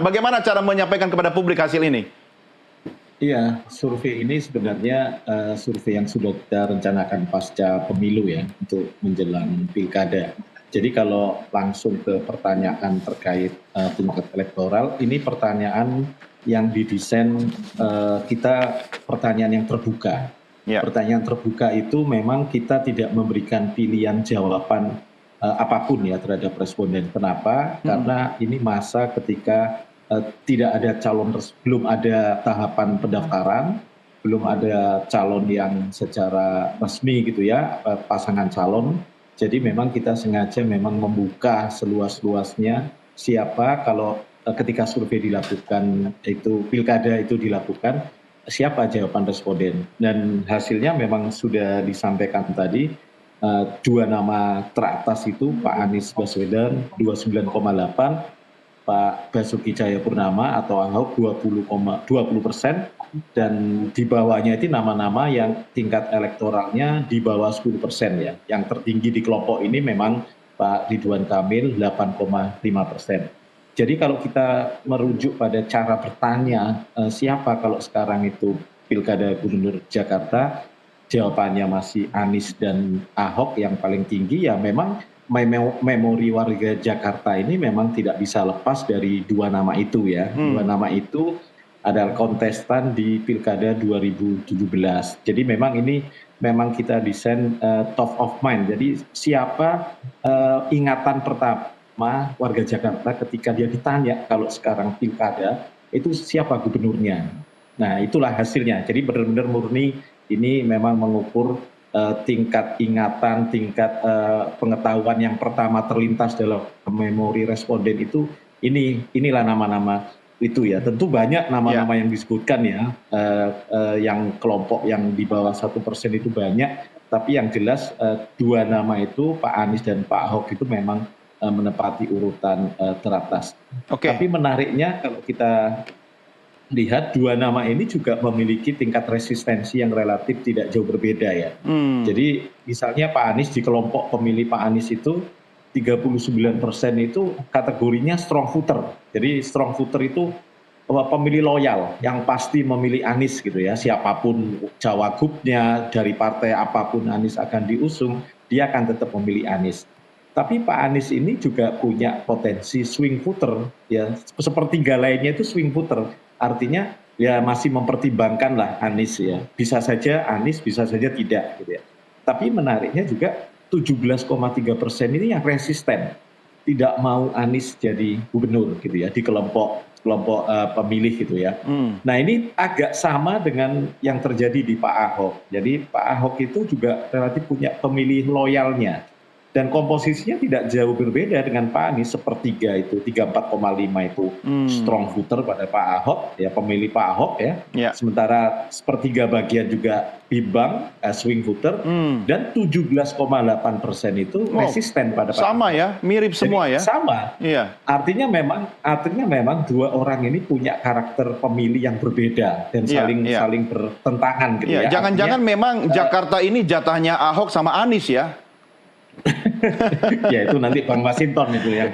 Bagaimana cara menyampaikan kepada publik hasil ini? Iya, survei ini sebenarnya survei yang sudah kita rencanakan pasca pemilu ya, untuk menjelang pilkada. Jadi kalau langsung ke pertanyaan terkait tingkat elektoral, ini pertanyaan yang didesain kita pertanyaan yang terbuka. Ya. Pertanyaan terbuka itu memang kita tidak memberikan pilihan jawaban apapun ya terhadap responden. Kenapa? Karena ini masa ketika tidak ada belum ada tahapan pendaftaran, belum ada calon yang secara resmi gitu ya, pasangan calon. Jadi memang kita sengaja memang membuka seluas-luasnya siapa kalau ketika survei dilakukan itu pilkada itu dilakukan, siapa jawaban responden. Dan hasilnya memang sudah disampaikan tadi, dua nama teratas itu Pak Anies Baswedan 29,8, Pak Basuki Cahayapurnama atau Ahok 20%, dan di bawahnya itu nama-nama yang tingkat elektoralnya di bawah 10% ya. Yang tertinggi di kelompok ini memang Pak Ridwan Kamil 8,5%. Jadi kalau kita merujuk pada cara bertanya siapa kalau sekarang itu Pilkada Gubernur Jakarta, jawabannya masih Anies dan Ahok yang paling tinggi. Ya memang memori warga Jakarta ini memang tidak bisa lepas dari dua nama itu ya. Dua nama itu adalah kontestan di Pilkada 2017. Jadi memang ini memang kita desain top of mind. Jadi siapa ingatan pertama warga Jakarta ketika dia ditanya kalau sekarang Pilkada itu siapa gubernurnya. Nah itulah hasilnya. Jadi benar-benar murni ini memang mengukur tingkat ingatan, tingkat pengetahuan yang pertama terlintas dalam memori responden itu, inilah nama-nama itu ya. Tentu banyak nama-nama yang disebutkan ya, yang kelompok yang di bawah 1% itu banyak, tapi yang jelas dua nama itu Pak Anies dan Pak Ahok itu memang menempati urutan teratas. Tapi menariknya kalau kita lihat dua nama ini juga memiliki tingkat resistensi yang relatif tidak jauh berbeda ya. Jadi misalnya Pak Anies di kelompok pemilih Pak Anies itu 39% itu kategorinya strong voter. Jadi strong voter itu pemilih loyal yang pasti memilih Anies gitu ya. Siapapun cawagupnya dari partai apapun Anies akan diusung, dia akan tetap memilih Anies. Tapi Pak Anies ini juga punya potensi swing voter ya, sepertiga lainnya itu swing voter. Artinya ya masih mempertimbangkan lah Anies ya. Bisa saja Anies, bisa saja tidak gitu ya. Tapi menariknya juga 17,3% ini yang resisten. Tidak mau Anies jadi gubernur gitu ya di kelompok pemilih gitu ya. Nah ini agak sama dengan yang terjadi di Pak Ahok. Jadi Pak Ahok itu juga relatif punya pemilih loyalnya. Dan komposisinya tidak jauh berbeda dengan Pak Anies, sepertiga itu, 34,5 itu strong voter pada Pak Ahok, ya pemilih Pak Ahok ya. Sementara sepertiga bagian juga bimbang, swing voter, dan 17,8% itu resisten pada Pak Ahok. Sama ya, mirip semua ya. Sama. Iya. Artinya memang dua orang ini punya karakter pemilih yang berbeda dan saling bertentangan gitu ya. Jangan-jangan memang Jakarta ini jatahnya Ahok sama Anies ya. Ya itu nanti Bang Masinton itu ya.